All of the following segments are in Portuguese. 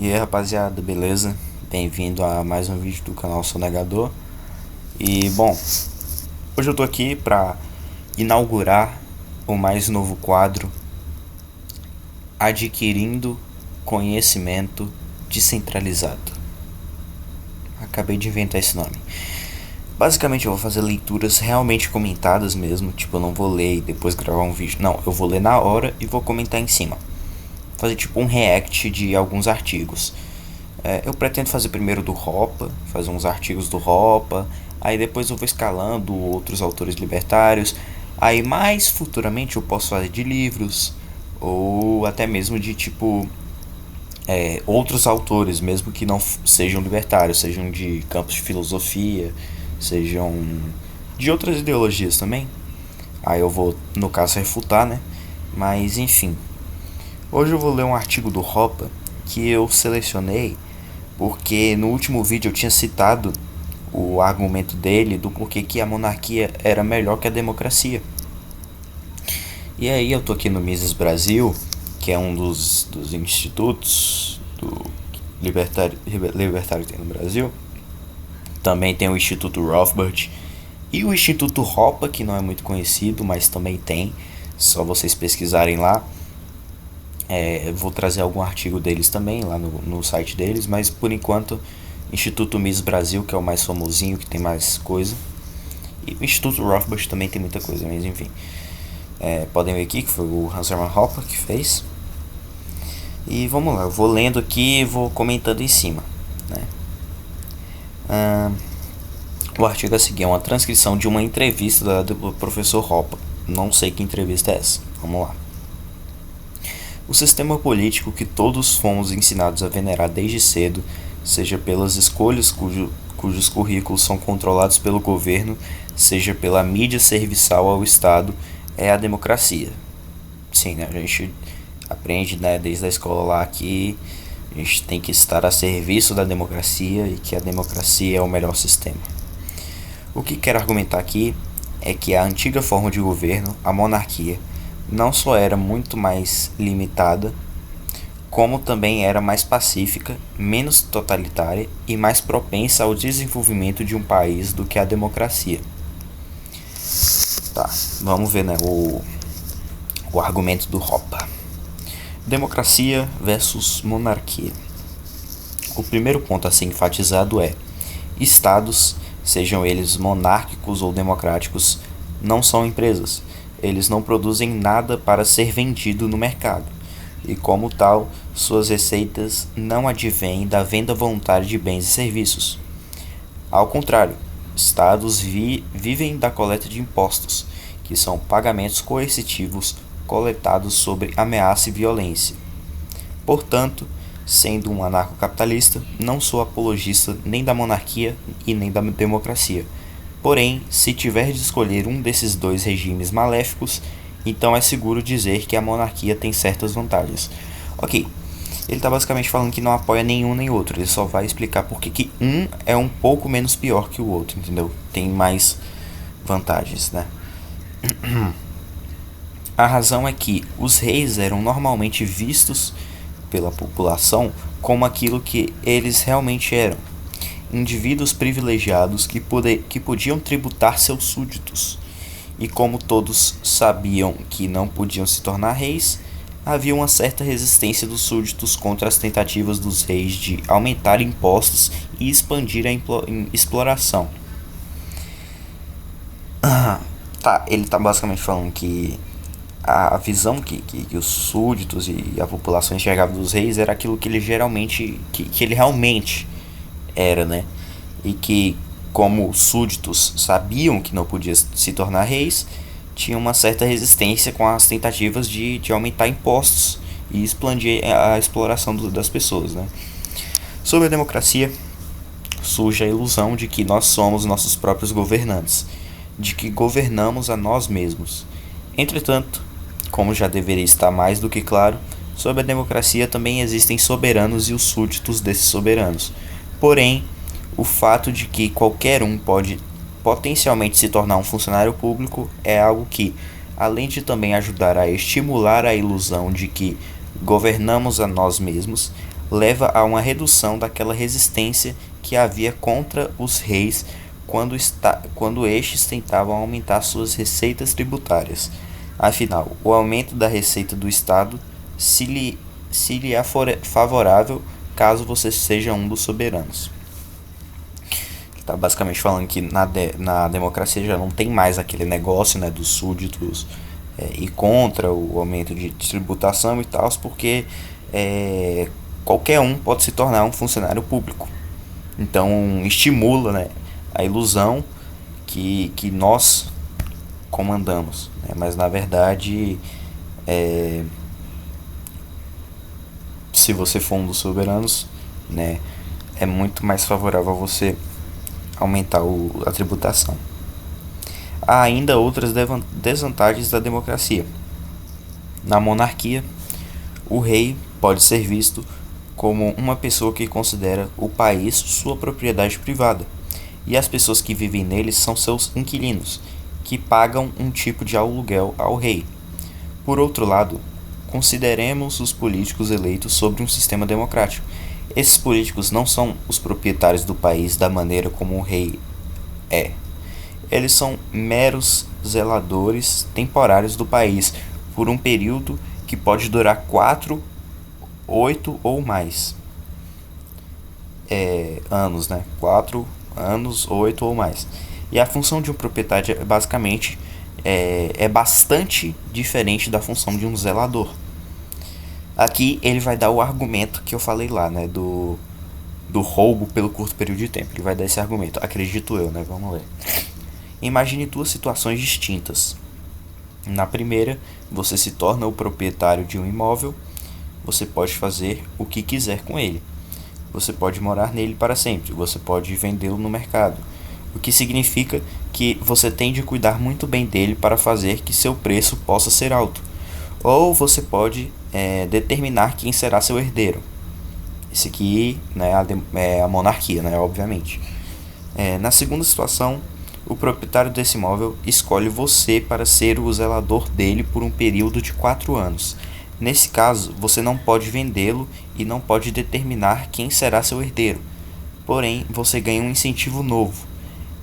E aí rapaziada, beleza? Bem-vindo a mais um vídeo do canal Sonegador. E bom, hoje eu tô aqui pra inaugurar o mais novo quadro Adquirindo Conhecimento Descentralizado. Acabei de inventar esse nome. Basicamente eu vou fazer leituras realmente comentadas mesmo, tipo eu não vou ler e depois gravar um vídeo. Não, eu vou ler na hora e vou comentar em cima. Fazer tipo um react de alguns artigos. Eu pretendo fazer primeiro do Hoppe, fazer uns artigos do Hoppe, aí depois eu vou escalando outros autores libertários, aí mais futuramente eu posso fazer de livros, ou até mesmo de tipo outros autores, mesmo que não sejam libertários, sejam de campos de filosofia, sejam de outras ideologias também. Aí eu vou, no caso, refutar, né? Mas enfim, hoje eu vou ler um artigo do Hoppe que eu selecionei porque no último vídeo eu tinha citado o argumento dele do porquê que a monarquia era melhor que a democracia. E aí eu tô aqui no Mises Brasil, que é um dos institutos do libertário que tem no Brasil. Também tem o Instituto Rothbard e o Instituto Hoppe, que não é muito conhecido, mas também tem. Só vocês pesquisarem lá. Vou trazer algum artigo deles também lá no site deles, mas por enquanto Instituto Mises Brasil, que é o mais famosinho, que tem mais coisa, e o Instituto Rothbard também tem muita coisa, mas enfim. Podem ver aqui que foi o Hans Hermann Hoppe que fez. E vamos lá, eu vou lendo aqui e vou comentando em cima, né? O artigo a seguir é uma transcrição de uma entrevista do professor Hoppe. Não sei que entrevista é essa. Vamos lá. O sistema político que todos fomos ensinados a venerar desde cedo, seja pelas escolhas cujos currículos são controlados pelo governo, seja pela mídia serviçal ao Estado, é a democracia. Sim, né? A gente aprende, né, desde a escola lá que a gente tem que estar a serviço da democracia e que a democracia é o melhor sistema. O que quero argumentar aqui é que a antiga forma de governo, a monarquia, não só era muito mais limitada, como também era mais pacífica, menos totalitária e mais propensa ao desenvolvimento de um país do que a democracia. Tá, vamos ver, né, o argumento do Hoppe. Democracia versus monarquia. O primeiro ponto a ser enfatizado é: estados, sejam eles monárquicos ou democráticos, não são empresas. Eles não produzem nada para ser vendido no mercado, e como tal, suas receitas não advêm da venda voluntária de bens e serviços. Ao contrário, estados vivem da coleta de impostos, que são pagamentos coercitivos coletados sobre ameaça e violência. Portanto, sendo um anarcocapitalista, não sou apologista nem da monarquia e nem da democracia. Porém, se tiver de escolher um desses dois regimes maléficos, então é seguro dizer que a monarquia tem certas vantagens. Ok, ele está basicamente falando que não apoia nenhum nem outro, ele só vai explicar porque que um é um pouco menos pior que o outro, entendeu? Tem mais vantagens, né? A razão é que os reis eram normalmente vistos pela população como aquilo que eles realmente eram: indivíduos privilegiados que podiam tributar seus súditos. E como todos sabiam que não podiam se tornar reis, havia uma certa resistência dos súditos contra as tentativas dos reis de aumentar impostos e expandir a exploração. Tá, ele está basicamente falando que a visão que os súditos e a população enxergavam dos reis era aquilo que ele geralmente, que ele realmente era, né? E que, como súditos sabiam que não podia se tornar reis, tinha uma certa resistência com as tentativas de aumentar impostos e expandir a exploração das pessoas, né? Sobre a democracia, surge a ilusão de que nós somos nossos próprios governantes, de que governamos a nós mesmos. Entretanto, como já deveria estar mais do que claro, sob a democracia também existem soberanos e os súditos desses soberanos. Porém, o fato de que qualquer um pode potencialmente se tornar um funcionário público é algo que, além de também ajudar a estimular a ilusão de que governamos a nós mesmos, leva a uma redução daquela resistência que havia contra os reis quando estes tentavam aumentar suas receitas tributárias. Afinal, o aumento da receita do Estado se lhe é favorável caso você seja um dos soberanos. Está basicamente falando que na democracia já não tem mais aquele negócio, né, dos súditos ir contra o aumento de tributação e tal, porque qualquer um pode se tornar um funcionário público. Então estimula, né, a ilusão que nós comandamos, né, mas na verdade, se você for um dos soberanos, né, é muito mais favorável a você aumentar a tributação. Há ainda outras desvantagens da democracia. Na monarquia, o rei pode ser visto como uma pessoa que considera o país sua propriedade privada, e as pessoas que vivem nele são seus inquilinos, que pagam um tipo de aluguel ao rei. Por outro lado, consideremos os políticos eleitos sobre um sistema democrático. Esses políticos não são os proprietários do país da maneira como o rei é. Eles são meros zeladores temporários do país por um período que pode durar 4, 8 ou mais anos, né? 4 anos, 8 ou mais. E a função de um proprietário basicamente é bastante diferente da função de um zelador. Aqui ele vai dar o argumento que eu falei lá, né, do roubo pelo curto período de tempo. Ele vai dar esse argumento, acredito eu, né? Vamos ler. Imagine duas situações distintas. Na primeira, você se torna o proprietário de um imóvel. Você pode fazer o que quiser com ele. Você pode morar nele para sempre. Você pode vendê-lo no mercado. O que significa que você tem de cuidar muito bem dele para fazer que seu preço possa ser alto. Ou você pode determinar quem será seu herdeiro. Esse aqui, né, é a monarquia, né, obviamente. Na segunda situação, o proprietário desse imóvel escolhe você para ser o zelador dele por um período de 4 anos. Nesse caso, você não pode vendê-lo e não pode determinar quem será seu herdeiro. Porém, você ganha um incentivo novo: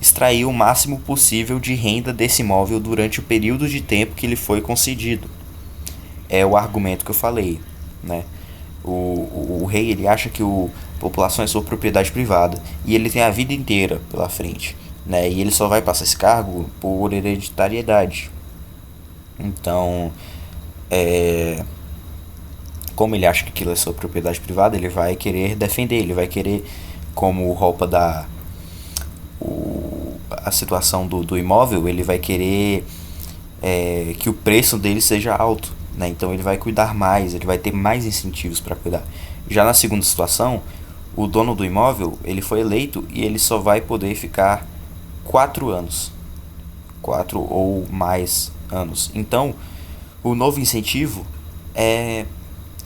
extrair o máximo possível de renda desse imóvel durante o período de tempo que lhe foi concedido. É o argumento que eu falei, né? O rei, ele acha que a população é sua propriedade privada e ele tem a vida inteira pela frente, né? E ele só vai passar esse cargo por hereditariedade. Então, como ele acha que aquilo é sua propriedade privada, ele vai querer defender, ele vai querer, como roupa a situação do imóvel, ele vai querer que o preço dele seja alto, né? Então ele vai cuidar mais, ele vai ter mais incentivos para cuidar. Já na segunda situação, o dono do imóvel, ele foi eleito e ele só vai poder ficar 4 anos, 4 ou mais anos. Então, o novo incentivo é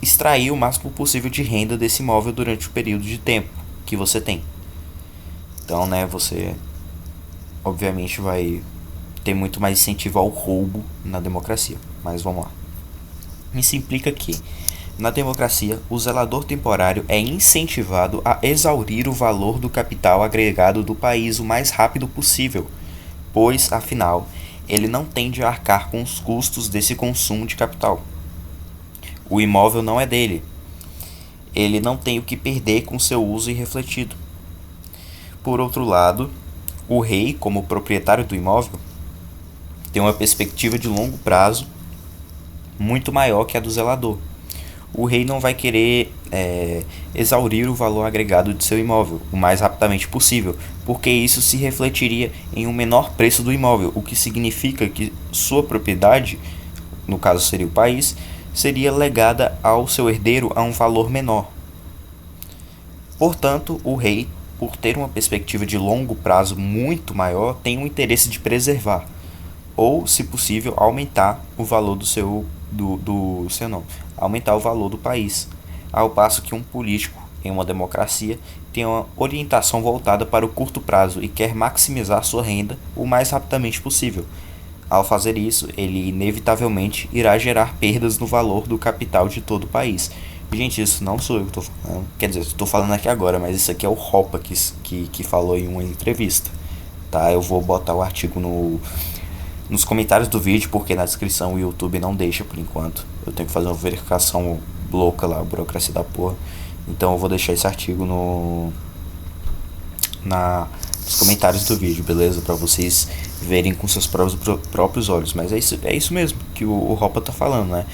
extrair o máximo possível de renda desse imóvel durante o período de tempo que você tem. Então, né, você obviamente vai ter muito mais incentivo ao roubo na democracia. Mas vamos lá. Isso implica que, na democracia, o zelador temporário é incentivado a exaurir o valor do capital agregado do país o mais rápido possível, pois, afinal, ele não tende a arcar com os custos desse consumo de capital. O imóvel não é dele. Ele não tem o que perder com seu uso irrefletido. Por outro lado, o rei, como proprietário do imóvel, tem uma perspectiva de longo prazo muito maior que a do zelador. O rei não vai querer exaurir o valor agregado de seu imóvel o mais rapidamente possível, porque isso se refletiria em um menor preço do imóvel, o que significa que sua propriedade, no caso seria o país, seria legada ao seu herdeiro a um valor menor. Portanto, o rei, por ter uma perspectiva de longo prazo muito maior, tem o interesse de preservar, ou, se possível, aumentar o valor aumentar o valor do país, ao passo que um político, em uma democracia, tem uma orientação voltada para o curto prazo e quer maximizar sua renda o mais rapidamente possível. Ao fazer isso, ele inevitavelmente irá gerar perdas no valor do capital de todo o país, Gente, isso não sou eu que tô falando. Quer dizer, eu tô falando aqui agora, mas isso aqui é o Hoppe que falou em uma entrevista. Tá? Eu vou botar o artigo nos comentários do vídeo, porque na descrição o YouTube não deixa por enquanto. Eu tenho que fazer uma verificação louca lá, a burocracia da porra. Então eu vou deixar esse artigo nos comentários do vídeo, beleza? Pra vocês verem com seus próprios olhos. Mas é isso mesmo que o Hoppe tá falando, né?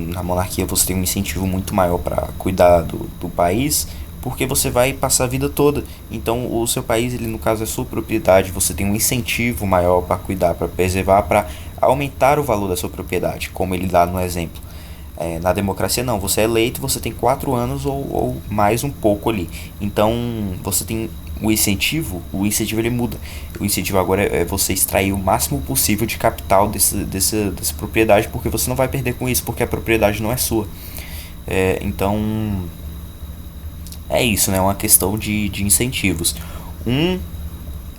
Na monarquia você tem um incentivo muito maior para cuidar do país, porque você vai passar a vida toda. Então o seu país, ele no caso é sua propriedade, você tem um incentivo maior para cuidar, para preservar, para aumentar o valor da sua propriedade, como ele dá no exemplo. Na democracia não, você é eleito, você tem 4 anos ou mais um pouco ali. Então você tem o incentivo ele muda. O incentivo agora é você extrair o máximo possível de capital dessa propriedade, porque você não vai perder com isso, porque a propriedade não é sua. Então é isso, né? É uma questão de incentivos.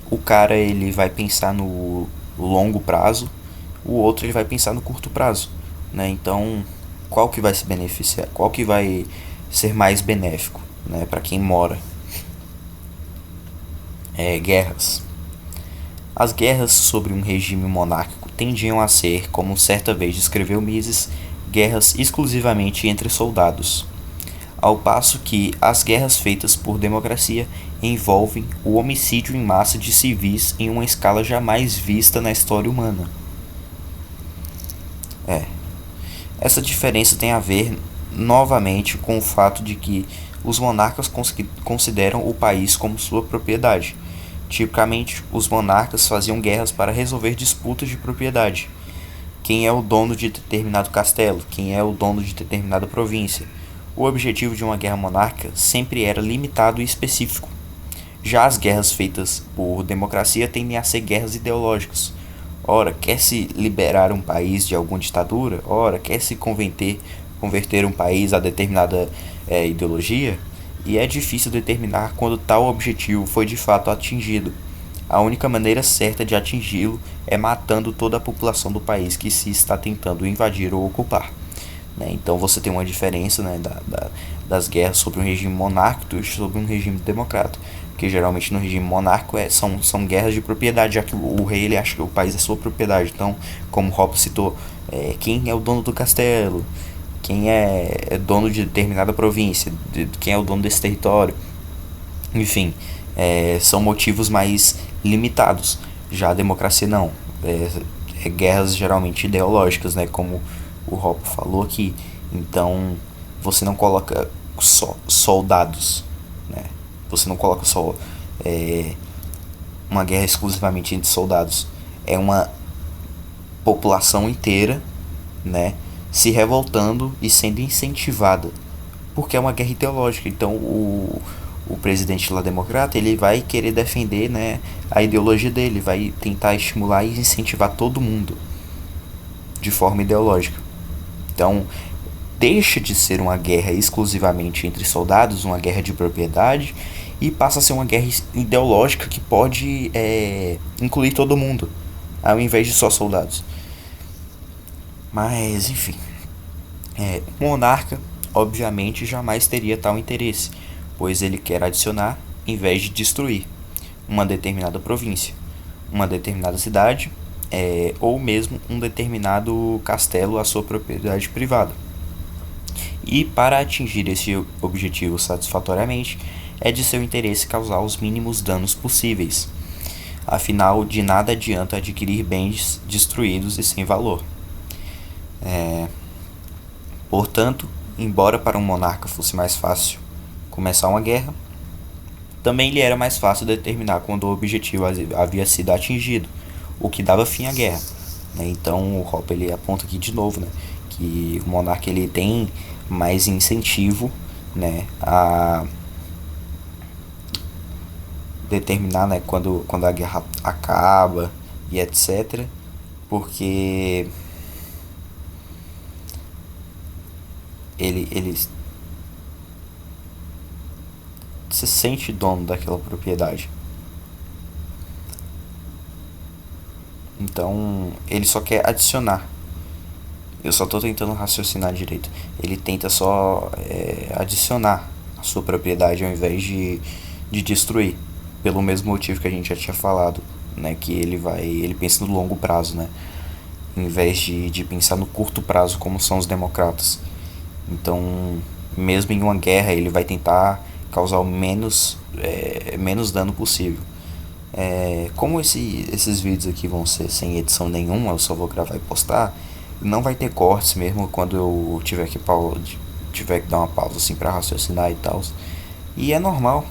O cara ele vai pensar no longo prazo, o outro ele vai pensar no curto prazo, né? Então, qual que vai se beneficiar? Qual que vai ser mais benéfico, né, para quem mora? Guerras. As guerras sobre um regime monárquico tendiam a ser, como certa vez descreveu Mises, guerras exclusivamente entre soldados, ao passo que as guerras feitas por democracia envolvem o homicídio em massa de civis em uma escala jamais vista na história humana. Essa diferença tem a ver novamente com o fato de que os monarcas consideram o país como sua propriedade. Tipicamente, os monarcas faziam guerras para resolver disputas de propriedade. Quem é o dono de determinado castelo? Quem é o dono de determinada província? O objetivo de uma guerra monárquica sempre era limitado e específico. Já as guerras feitas por democracia tendem a ser guerras ideológicas. Ora, quer se liberar um país de alguma ditadura? Ora, quer se converter um país a determinada ideologia? E é difícil determinar quando tal objetivo foi de fato atingido. A única maneira certa de atingi-lo é matando toda a população do país que se está tentando invadir ou ocupar. Né? Então você tem uma diferença, né, das guerras sobre um regime monárquico e sobre um regime democrata. Porque geralmente no regime monárquico são guerras de propriedade, já que o rei ele acha que o país é sua propriedade. Então, como Hoppe citou, quem é o dono do castelo, quem é dono de determinada província, quem é o dono desse território. Enfim, são motivos mais limitados. Já a democracia não. Guerras geralmente ideológicas, né? Como o Hoppe falou aqui. Então, você não coloca só soldados, né? Você não coloca só uma guerra exclusivamente entre soldados. É uma população inteira, né, se revoltando e sendo incentivada, porque é uma guerra ideológica. Então o presidente lá democrata ele vai querer defender, né, a ideologia dele, vai tentar estimular e incentivar todo mundo de forma ideológica. Então deixa de ser uma guerra exclusivamente entre soldados, uma guerra de propriedade, e passa a ser uma guerra ideológica que pode incluir todo mundo, ao invés de só soldados. Mas, enfim, o monarca, obviamente, jamais teria tal interesse, pois ele quer adicionar, em vez de destruir, uma determinada província, uma determinada cidade, ou mesmo um determinado castelo à sua propriedade privada. E para atingir esse objetivo satisfatoriamente, é de seu interesse causar os mínimos danos possíveis. Afinal, de nada adianta adquirir bens destruídos e sem valor. Portanto, embora para um monarca fosse mais fácil começar uma guerra, também lhe era mais fácil determinar quando o objetivo havia sido atingido, o que dava fim à guerra. Então o Hoppe ele aponta aqui de novo, né, que o monarca ele tem mais incentivo, né, a determinar, né, quando a guerra acaba e etc. Porque ele se sente dono daquela propriedade. Então ele só quer adicionar. Eu só tô tentando raciocinar direito. Ele tenta só adicionar a sua propriedade ao invés de destruir. Pelo mesmo motivo que a gente já tinha falado, né? Que ele pensa no longo prazo, né? Em vez de pensar no curto prazo, como são os democratas. Então, mesmo em uma guerra, ele vai tentar causar o menos dano possível. Como esses vídeos aqui vão ser sem edição nenhuma, eu só vou gravar e postar, não vai ter cortes mesmo quando eu tiver que dar uma pausa assim para raciocinar e tal. E é normal,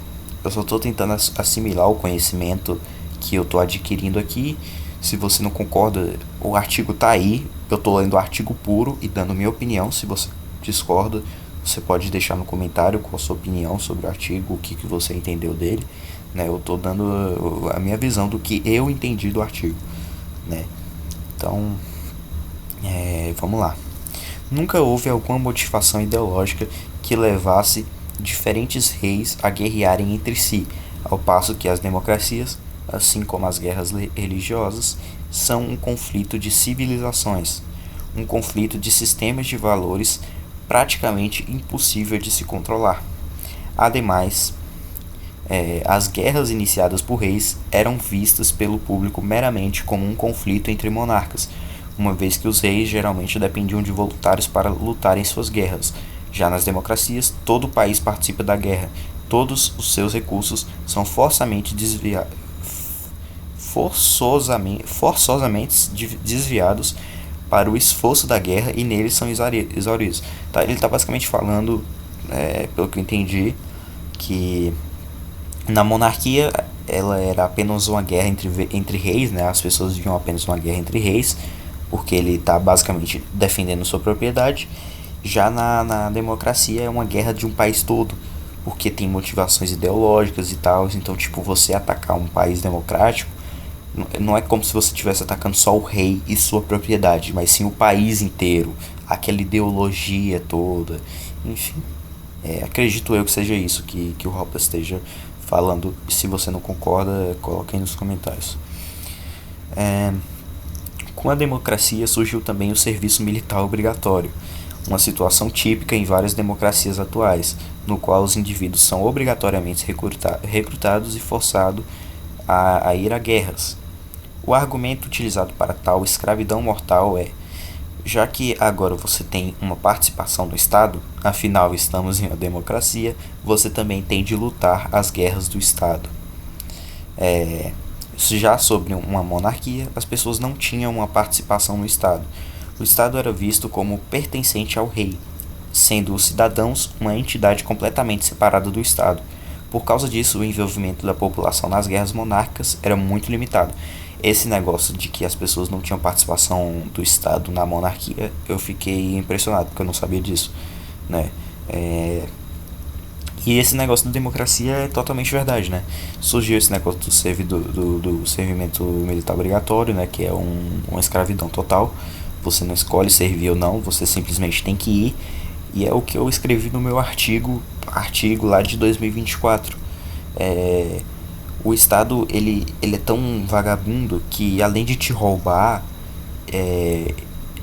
eu só tô tentando assimilar o conhecimento que eu tô adquirindo aqui. Se você não concorda, o artigo tá aí, eu tô lendo o artigo puro e dando minha opinião. Se você discorda, você pode deixar no comentário qual a sua opinião sobre o artigo, o que você entendeu dele, né? Eu tô dando a minha visão do que eu entendi do artigo, né? Então, vamos lá. Nunca houve alguma motivação ideológica que levasse diferentes reis a guerrearem entre si, ao passo que as democracias, assim como as guerras religiosas, são um conflito de civilizações, um conflito de sistemas de valores praticamente impossível de se controlar. Ademais, as guerras iniciadas por reis eram vistas pelo público meramente como um conflito entre monarcas, uma vez que os reis geralmente dependiam de voluntários para lutar em suas guerras. Já nas democracias, todo o país participa da guerra, todos os seus recursos são forçosamente desviados para o esforço da guerra e neles são exauridos. Tá, ele está basicamente falando, pelo que eu entendi, que na monarquia ela era apenas uma guerra entre reis, né? As pessoas viam apenas uma guerra entre reis, porque ele está basicamente defendendo sua propriedade. Já na democracia é uma guerra de um país todo, porque tem motivações ideológicas e tal. Então, tipo, você atacar um país democrático não é como se você estivesse atacando só o rei e sua propriedade, mas sim o país inteiro, aquela ideologia toda. Enfim, acredito eu que seja isso que o Hopper esteja falando. Se você não concorda, coloque aí nos comentários. Com a democracia surgiu também o serviço militar obrigatório, uma situação típica em várias democracias atuais, no qual os indivíduos são obrigatoriamente recrutados e forçados a ir a guerras. O argumento utilizado para tal escravidão mortal é: já que agora você tem uma participação no Estado, afinal estamos em uma democracia, você também tem de lutar as guerras do Estado. Já sobre uma monarquia, as pessoas não tinham uma participação no Estado. O Estado era visto como pertencente ao rei, sendo os cidadãos uma entidade completamente separada do Estado. Por causa disso, o envolvimento da população nas guerras monárquicas era muito limitado. Esse negócio de que as pessoas não tinham participação do Estado na monarquia, eu fiquei impressionado, porque eu não sabia disso, né? E esse negócio da democracia é totalmente verdade, né? Surgiu esse negócio do servimento militar obrigatório, né? Que é uma escravidão total. Você não escolhe servir ou não, você simplesmente tem que ir. E é o que eu escrevi no meu artigo lá de 2024. O Estado, ele é tão vagabundo que além de te roubar,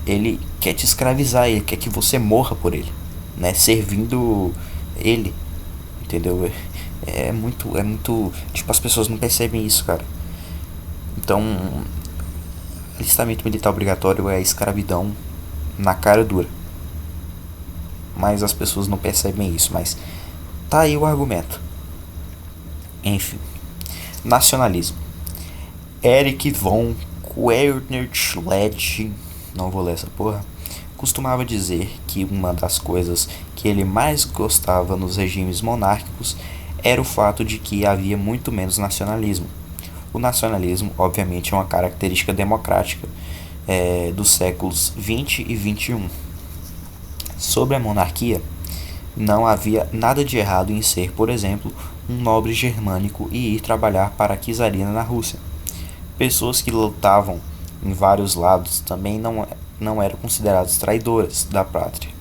ele quer te escravizar, ele quer que você morra por ele, né? Servindo ele, entendeu? É muito, tipo, as pessoas não percebem isso, cara. Então, alistamento militar obrigatório é escravidão na cara dura. Mas as pessoas não percebem isso, mas tá aí o argumento. Enfim, nacionalismo. Erich von Quernerschledge, não vou ler essa porra, costumava dizer que uma das coisas que ele mais gostava nos regimes monárquicos era o fato de que havia muito menos nacionalismo. O nacionalismo, obviamente, é uma característica democrática dos séculos 20 e 21. Sobre a monarquia, não havia nada de errado em ser, por exemplo, um nobre germânico e ir trabalhar para a czarina na Rússia. Pessoas que lutavam em vários lados também não eram consideradas traidoras da pátria.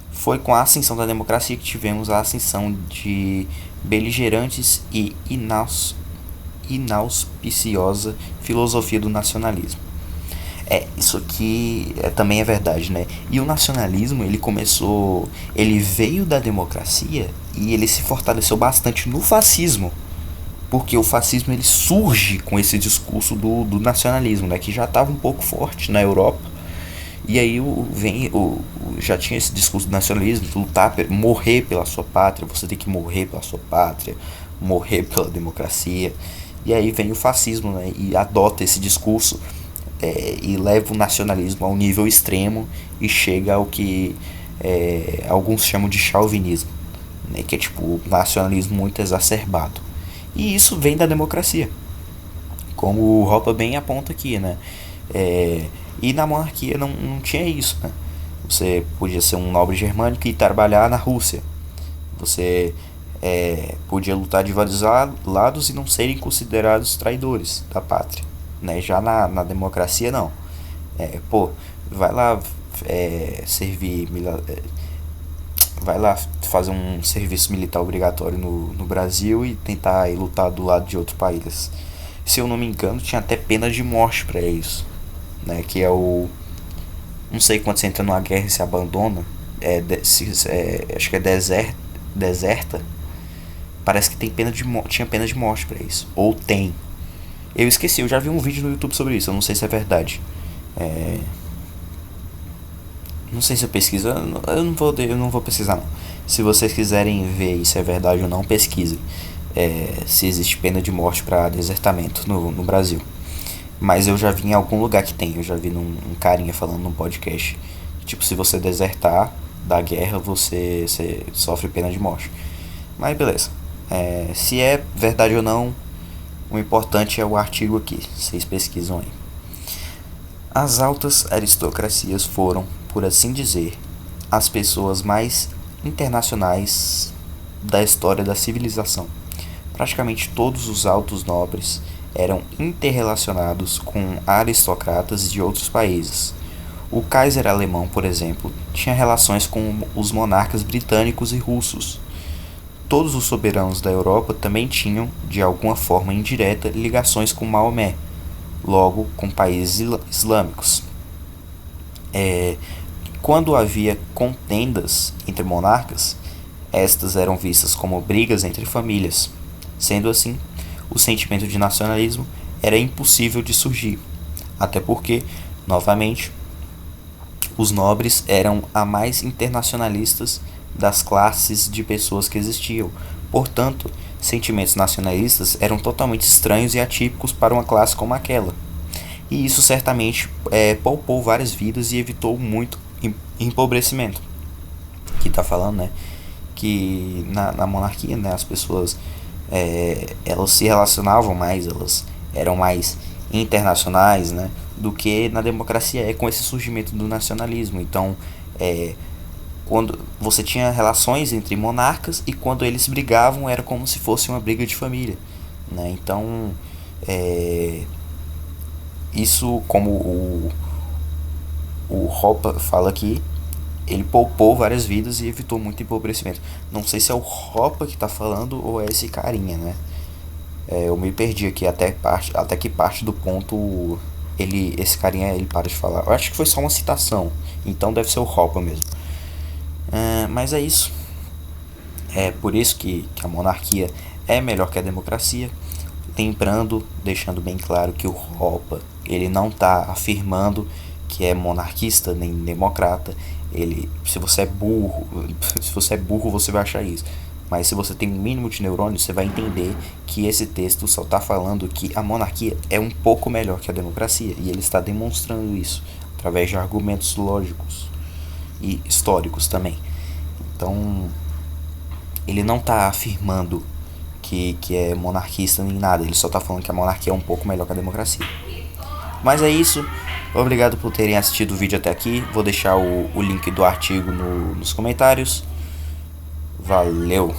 Foi com a ascensão da democracia que tivemos a ascensão de beligerantes e inauspiciosa filosofia do nacionalismo. Isso aqui também é verdade, né? E o nacionalismo, ele veio da democracia e ele se fortaleceu bastante no fascismo, porque o fascismo ele surge com esse discurso do nacionalismo, né? Que já estava um pouco forte na Europa. E aí já tinha esse discurso do nacionalismo, de lutar, morrer pela sua pátria, você tem que morrer pela sua pátria, morrer pela democracia. E aí vem o fascismo, né? E adota esse discurso e leva o nacionalismo a um nível extremo e chega ao que alguns chamam de chauvinismo, né? Que é tipo o nacionalismo muito exacerbado. E isso vem da democracia, como o Hoppe bem aponta aqui, né? E na monarquia não tinha isso, né? Você podia ser um nobre germânico e trabalhar na Rússia. Você podia lutar de vários lados e não serem considerados traidores da pátria, né? Já na democracia, não. Pô, vai lá servir... vai lá fazer um serviço militar obrigatório no Brasil e tentar ir lutar do lado de outro país. Se eu não me engano, tinha até pena de morte para isso, né? Que é o... Não sei quando você entra numa guerra e se abandona. Acho que é deserta. Parece que tinha pena de morte para isso. Ou tem. Eu esqueci, eu já vi um vídeo no YouTube sobre isso. Eu não sei se é verdade. Não sei se eu pesquiso. Eu não vou pesquisar, não. Se vocês quiserem ver se é verdade ou não, pesquisem. Se existe pena de morte para desertamento no Brasil. Mas eu já vi em algum lugar que tem. Eu já vi um carinha falando num podcast. Tipo, se você desertar da guerra, você sofre pena de morte. Mas beleza. Se é verdade ou não, o importante é o artigo aqui. Vocês pesquisam aí. As altas aristocracias foram, por assim dizer, as pessoas mais internacionais da história da civilização. Praticamente todos os altos nobres eram interrelacionados com aristocratas de outros países. O Kaiser alemão, por exemplo, tinha relações com os monarcas britânicos e russos. Todos os soberanos da Europa também tinham, de alguma forma indireta, ligações com Maomé, logo com países islâmicos. Quando havia contendas entre monarcas, estas eram vistas como brigas entre famílias. Sendo assim, o sentimento de nacionalismo era impossível de surgir, até porque, novamente, os nobres eram a mais internacionalistas das classes de pessoas que existiam. Portanto, sentimentos nacionalistas eram totalmente estranhos e atípicos para uma classe como aquela. E isso certamente poupou várias vidas e evitou muito empobrecimento. Que está falando, né? Que na monarquia, né, as pessoas elas se relacionavam mais, elas eram mais internacionais, né, do que na democracia com esse surgimento do nacionalismo. Então, quando você tinha relações entre monarcas e quando eles brigavam era como se fosse uma briga de família, né? Então, isso, como o Hoppe fala aqui, ele poupou várias vidas e evitou muito empobrecimento. Não sei se é o Hoppe que tá falando ou é esse carinha, né? Eu me perdi aqui até que parte do ponto esse carinha ele para de falar. Eu acho que foi só uma citação, então deve ser o Hoppe mesmo. Mas é isso. É por isso que a monarquia é melhor que a democracia. Lembrando, deixando bem claro que o Hoppe ele não está afirmando que é monarquista nem democrata. Se você é burro, você vai achar isso. Mas se você tem um mínimo de neurônio, você vai entender que esse texto só está falando que a monarquia é um pouco melhor que a democracia. E ele está demonstrando isso através de argumentos lógicos e históricos também. Então, ele não está afirmando que é monarquista nem nada. Ele só está falando que a monarquia é um pouco melhor que a democracia. Mas é isso. Obrigado por terem assistido o vídeo até aqui. Vou deixar o link do artigo nos comentários. Valeu!